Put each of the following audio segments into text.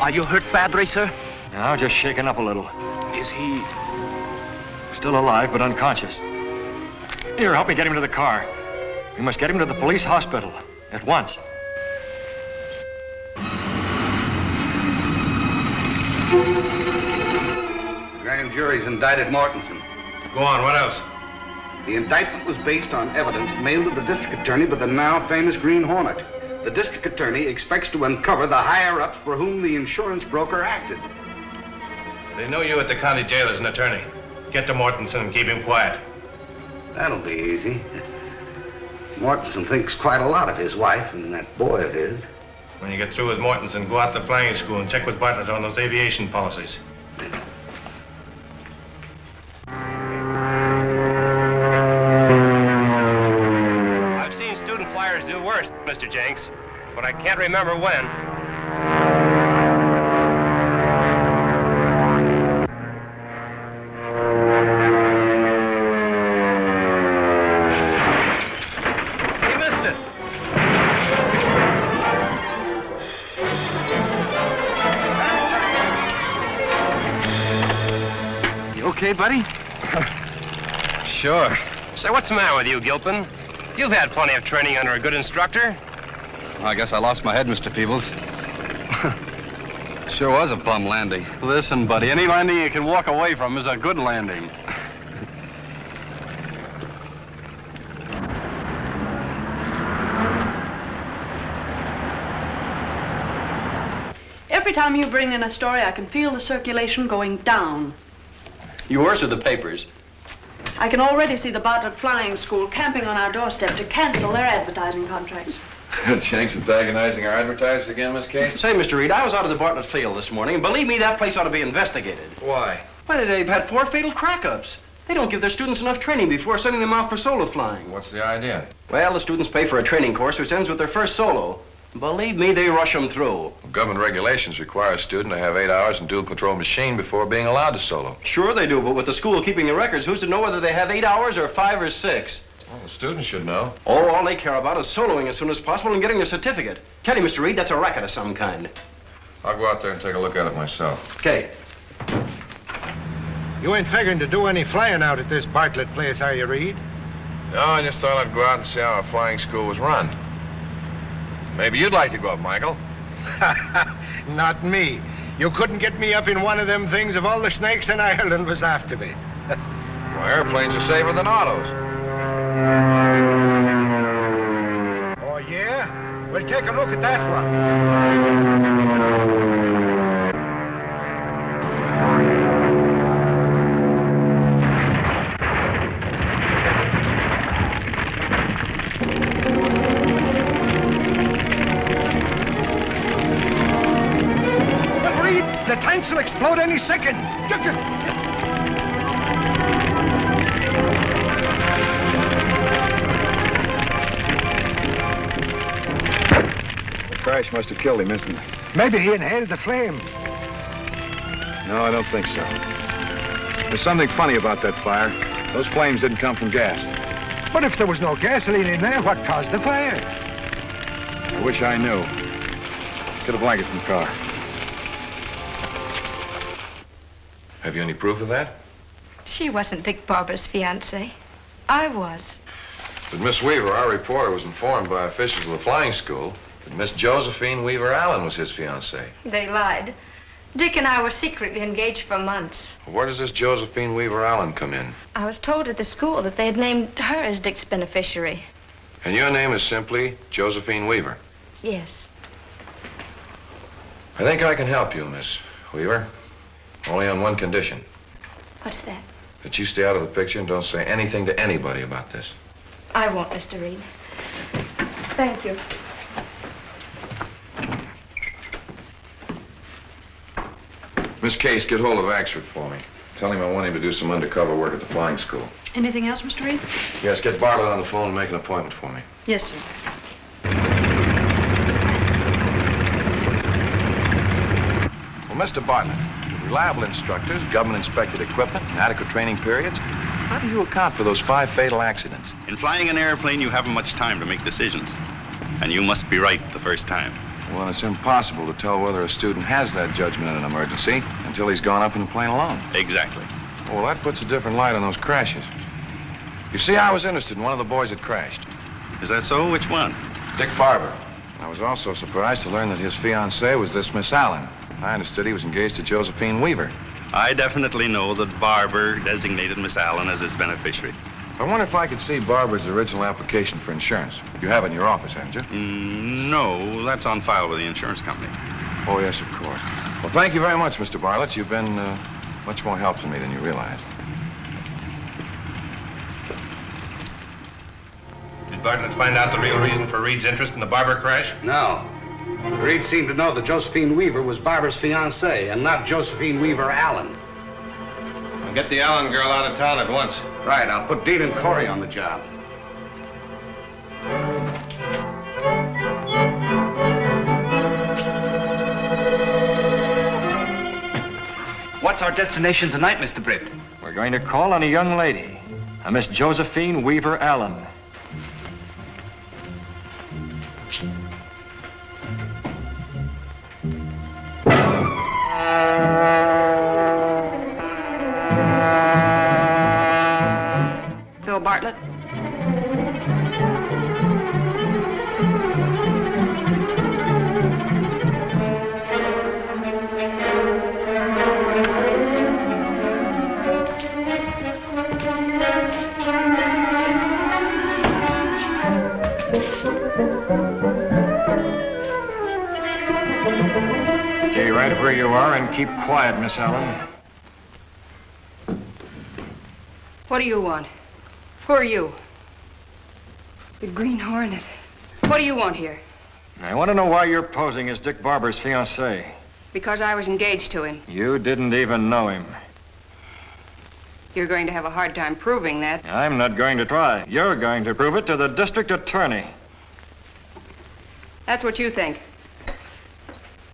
Are you hurt badly, sir? No, just shaken up a little. Is he... Still alive, but unconscious. Here, help me get him to the car. We must get him to the police hospital. At once. The grand jury's indicted Mortensen. Go on, what else? The indictment was based on evidence mailed to the district attorney by the now famous Green Hornet. The district attorney expects to uncover the higher-ups for whom the insurance broker acted. They know you at the county jail as an attorney. Get to Mortensen and keep him quiet. That'll be easy. Mortensen thinks quite a lot of his wife and that boy of his. When you get through with Mortensen, go out to flying school and check with Bartlett on those aviation policies. I've seen student flyers do worse, Mr. Jenks, but I can't remember when. Okay, buddy? Sure. Say, what's the matter with you, Gilpin? You've had plenty of training under a good instructor. Well, I guess I lost my head, Mr. Peebles. Sure was a bum landing. Listen, buddy, any landing you can walk away from is a good landing. Every time you bring in a story, I can feel the circulation going down. Yours or the papers? I can already see the Bartlett Flying School camping on our doorstep to cancel their advertising contracts. Jenks antagonizing our advertisers again, Miss Case? Say, Mr. Reed, I was out of the Bartlett field this morning, and believe me, that place ought to be investigated. Why? Why, they've had 4 fatal crack-ups. They don't give their students enough training before sending them out for solo flying. What's the idea? Well, the students pay for a training course which ends with their first solo. Believe me, they rush them through. Well, government regulations require a student to have 8 hours in dual control machine before being allowed to solo. Sure they do, but with the school keeping the records, who's to know whether they have 8 hours or 5 or 6? Well, the students should know. Oh, all they care about is soloing as soon as possible and getting their certificate. Tell you, Mr. Reed, that's a racket of some kind. I'll go out there and take a look at it myself. Okay. You ain't figuring to do any flying out at this Bartlett place, are you, Reed? No, I just thought I'd go out and see how a flying school was run. Maybe you'd like to go up, Michael. Not me. You couldn't get me up in one of them things if all the snakes in Ireland was after me. Well, airplanes are safer than autos. Oh, yeah? Well, take a look at that one. The tanks will explode any second. The crash must have killed him instantly. Maybe he inhaled the flames. No, I don't think so. There's something funny about that fire. Those flames didn't come from gas. But if there was no gasoline in there, what caused the fire? I wish I knew. Get a blanket from the car. Have you any proof of that? She wasn't Dick Barber's fiancée. I was. But Miss Weaver, our reporter, was informed by officials of the flying school that Miss Josephine Weaver Allen was his fiancée. They lied. Dick and I were secretly engaged for months. Where does this Josephine Weaver Allen come in? I was told at the school that they had named her as Dick's beneficiary. And your name is simply Josephine Weaver? Yes. I think I can help you, Miss Weaver. Only on one condition. What's that? That you stay out of the picture and don't say anything to anybody about this. I won't, Mr. Reid. Thank you. Miss Case, get hold of Axford for me. Tell him I want him to do some undercover work at the flying school. Anything else, Mr. Reid? Yes, get Bartlett on the phone and make an appointment for me. Yes, sir. Well, Mr. Bartlett, with reliable instructors, government-inspected equipment, and adequate training periods, how do you account for those 5 fatal accidents? In flying an airplane, you haven't much time to make decisions. And you must be right the first time. Well, it's impossible to tell whether a student has that judgment in an emergency until he's gone up in the plane alone. Exactly. Well, that puts a different light on those crashes. You see, I was interested in one of the boys that crashed. Is that so? Which one? Dick Barber. I was also surprised to learn that his fiancée was this Miss Allen. I understood he was engaged to Josephine Weaver. I definitely know that Barber designated Miss Allen as his beneficiary. I wonder if I could see Barber's original application for insurance. You have it in your office, haven't you? No, that's on file with the insurance company. Oh, yes, of course. Well, thank you very much, Mr. Bartlett. You've been much more help to me than you realized. Did Bartlett find out the real reason for Reed's interest in the Barber crash? No. Reid seemed to know that Josephine Weaver was Barber's fiancée and not Josephine Weaver Allen. Well, get the Allen girl out of town at once. Right, I'll put Dean and Corey on the job. What's our destination tonight, Mr. Britt? We're going to call on a young lady, a Miss Josephine Weaver Allen. Phil Bartlett? Stay right where you are and keep quiet, Miss Allen. What do you want? Who are you? The Green Hornet. What do you want here? I want to know why you're posing as Dick Barber's fiancée. Because I was engaged to him. You didn't even know him. You're going to have a hard time proving that. I'm not going to try. You're going to prove it to the district attorney. That's what you think.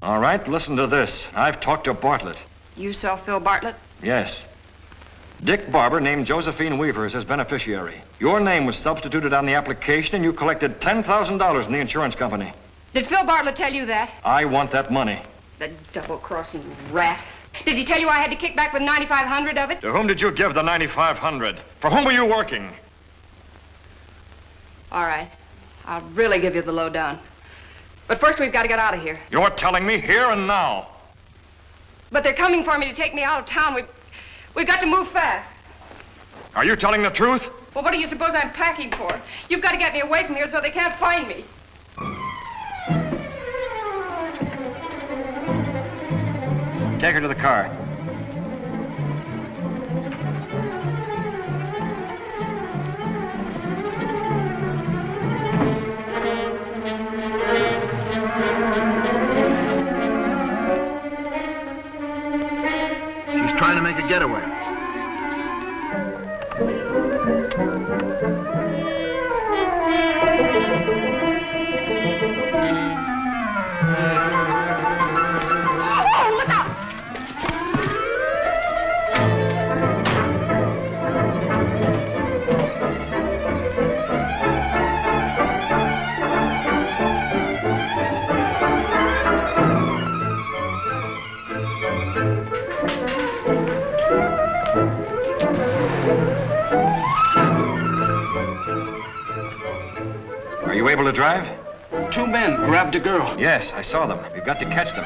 All right, listen to this. I've talked to Bartlett. You saw Phil Bartlett? Yes. Dick Barber named Josephine Weaver as his beneficiary. Your name was substituted on the application, and you collected $10,000 from the insurance company. Did Phil Bartlett tell you that? I want that money. The double-crossing rat. Did he tell you I had to kick back with $9,500 of it? To whom did you give the $9,500? For whom were you working? All right. I'll really give you the lowdown. But first we've got to get out of here. You're telling me here and now. But they're coming for me to take me out of town. We've got to move fast. Are you telling the truth? Well, what do you suppose I'm packing for? You've got to get me away from here so they can't find me. Take her to the car. She's trying to make a getaway. Oh, look out! Are you able to drive? 2 men grabbed a girl. Yes, I saw them. We've got to catch them.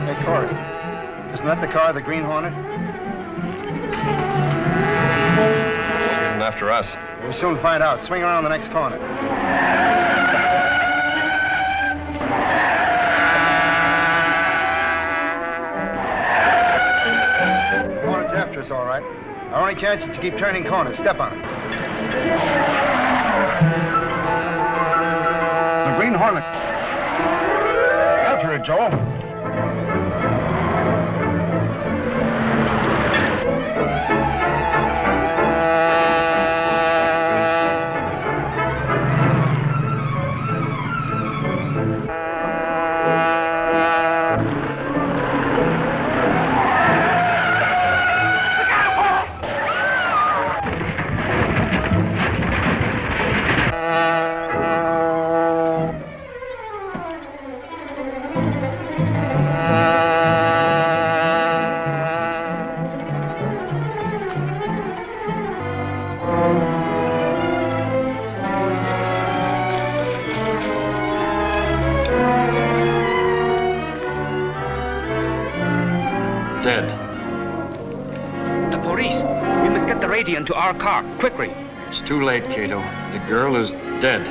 Hey, Corey. Isn't that the car, the Green Hornet? Isn't after us. We'll soon find out. Swing around the next corner. The Hornet's after us, all right. Our only chance is to keep turning corners. Step on it. The Green Hornet. After it, Joe. Dead. The police. We must get the radio into our car, quickly. It's too late, Kato. The girl is dead.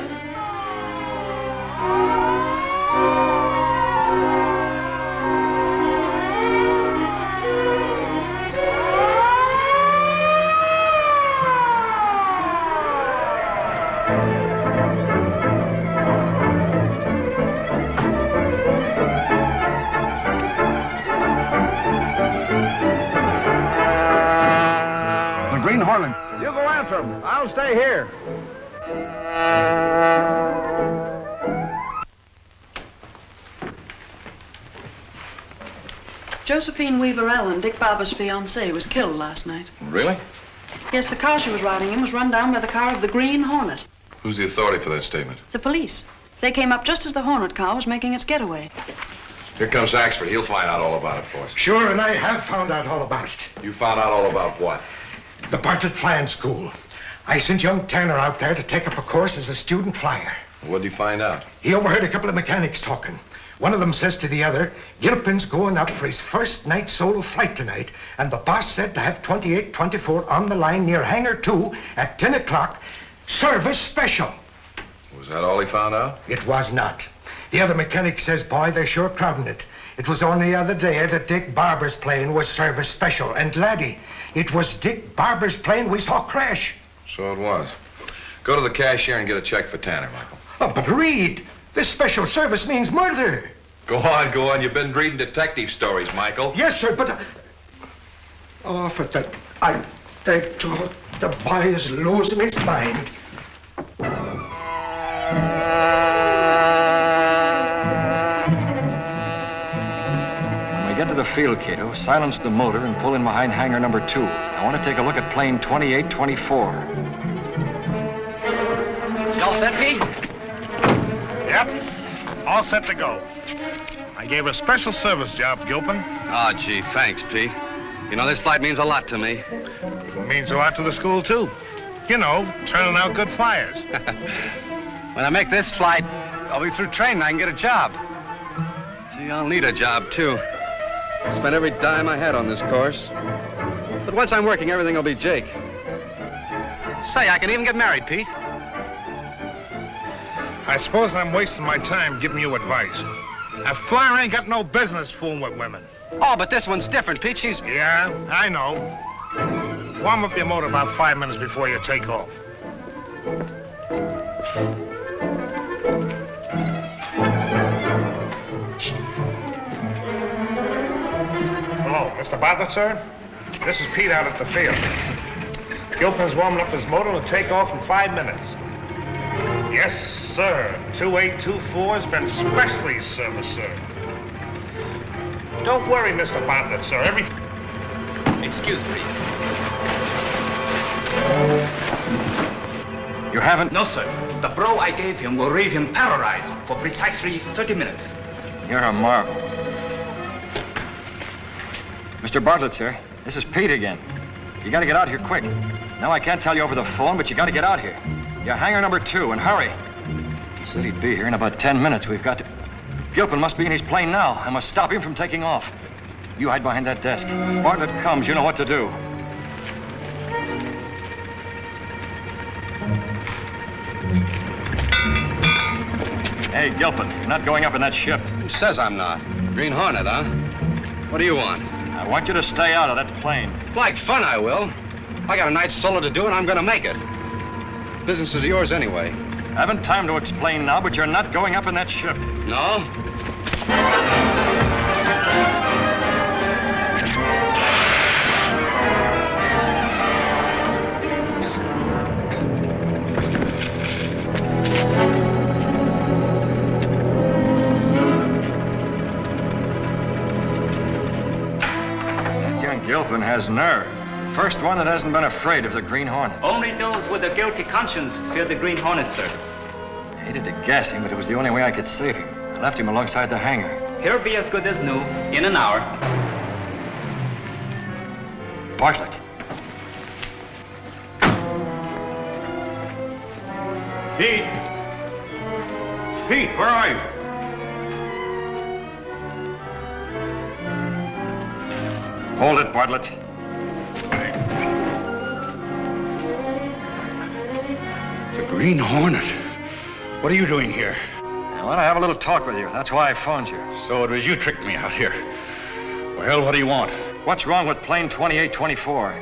Green Hornet. You go after him. I'll stay here. Josephine Weaver Allen, Dick Barber's fiancée, was killed last night. Really? Yes, the car she was riding in was run down by the car of the Green Hornet. Who's the authority for that statement? The police. They came up just as the Hornet car was making its getaway. Here comes Axford. He'll find out all about it for us. Sure, and I have found out all about it. You found out all about what? The Bartlett Flying School. I sent young Tanner out there to take up a course as a student flyer. What'd you find out? He overheard a couple of mechanics talking. One of them says to the other, Gilpin's going up for his first night solo flight tonight, and the boss said to have 2824 on the line near Hangar 2 at 10 o'clock, service special. Was that all he found out? It was not. The other mechanic says, boy, they're sure crowding it. It was only the other day that Dick Barber's plane was service special. And, laddie, it was Dick Barber's plane we saw crash. So it was. Go to the cashier and get a check for Tanner, Michael. Oh, but Reed, this special service means murder. Go on, go on. You've been reading detective stories, Michael. Yes, sir, but... Oh, for that... I think the boy is losing his mind. Get to the field, Kato. Silence the motor and pull in behind hangar number 2. I want to take a look at plane 2824. Y'all set me? Yep. All set to go. I gave her a special service job, Gilpin. Oh, gee, thanks, Pete. You know, this flight means a lot to me. It means a lot to the school, too. You know, turning out good flyers. When I make this flight, I'll be through training. I can get a job. Gee, I'll need a job, too. I spent every dime I had on this course. But once I'm working, everything will be Jake. Say, I can even get married, Pete. I suppose I'm wasting my time giving you advice. A flyer ain't got no business fooling with women. Oh, but this one's different, Pete. She's... Yeah, I know. Warm up your motor about 5 minutes before you take off. Hello, Mr. Bartlett, sir? This is Pete out at the field. Gilpin's warming up his motor to take off in 5 minutes. Yes, sir. 2824 has been specially serviced, sir. Don't worry, Mr. Bartlett, sir. Everything... Excuse, please. You haven't? No, sir. The blow I gave him will leave him paralyzed for precisely 30 minutes. You're a marvel. Mr. Bartlett, sir, this is Pete again. You gotta get out here quick. Now, I can't tell you over the phone, but you gotta get out here. You're hangar number 2, and hurry. He said he'd be here in about 10 minutes. We've got to... Gilpin must be in his plane now. I must stop him from taking off. You hide behind that desk. Bartlett comes, you know what to do. Hey, Gilpin, you're not going up in that ship. Who says I'm not? Green Hornet, huh? What do you want? I want you to stay out of that plane. Like fun, I will. I got a night's solo to do, and I'm gonna make it. Business is yours anyway. I haven't time to explain now, but you're not going up in that ship. No? That young Gilpin has nerve. First one that hasn't been afraid of the Green Hornet. Only those with a guilty conscience fear the Green Hornet, sir. I hated to gas him, but it was the only way I could save him. I left him alongside the hangar. He'll be as good as new in an hour. Bartlett. Pete! Pete, where are you? Hold it, Bartlett. The Green Hornet? What are you doing here? I want to have a little talk with you. That's why I phoned you. So it was you tricked me out here. Well, what do you want? What's wrong with plane 2824?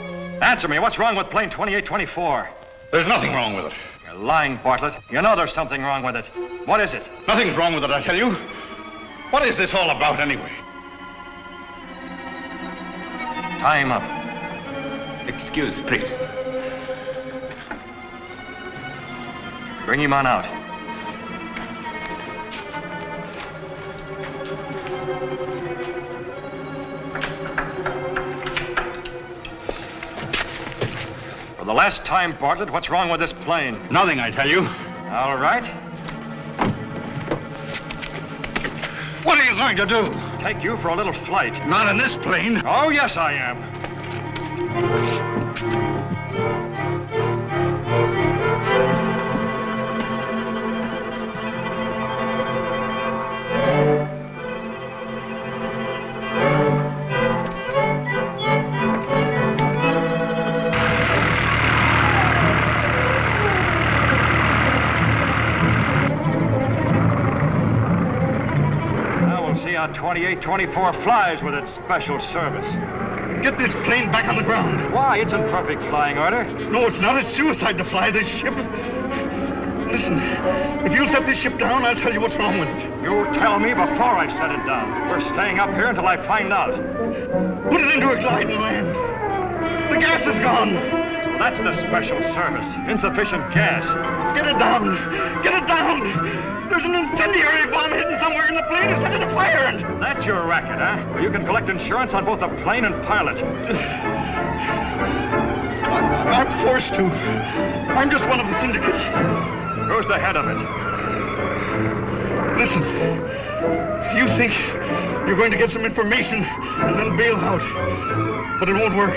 Answer me, what's wrong with plane 2824? There's nothing wrong with it. You're lying, Bartlett. You know there's something wrong with it. What is it? Nothing's wrong with it, I tell you. What is this all about, anyway? Tie him up. Excuse, please. Bring him on out. For the last time, Bartlett, what's wrong with this plane? Nothing, I tell you. All right. What are you going to do? Take you for a little flight. Not in this plane. Oh, yes, I am. Now we'll see how 2824 flies with its special service. Get this plane back on the ground. Why? It's in perfect flying order. No, it's not. It's suicide to fly this ship. Listen, if you'll set this ship down, I'll tell you what's wrong with it. You tell me before I set it down. We're staying up here until I find out. Put it into a glide and land. The gas is gone. So that's the special service. Insufficient gas. Get it down. Get it down. There's an incendiary bomb hidden somewhere in the plane. It's set it afire. That's your racket, huh? Well, you can collect insurance on both the plane and pilot. I'm forced to. I'm just one of the syndicate. Who's the head of it? Listen, you think you're going to get some information and then bail out, but it won't work.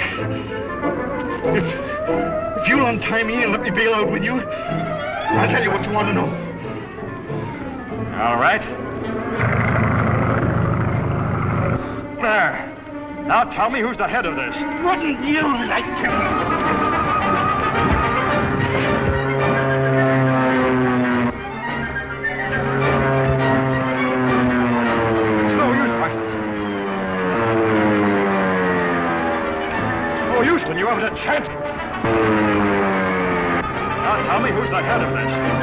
If you'll untie me and let me bail out with you, I'll tell you what you want to know. All right. There. Now tell me who's the head of this. Wouldn't you like to? When you haven't a chance. Now tell me who's the head of this.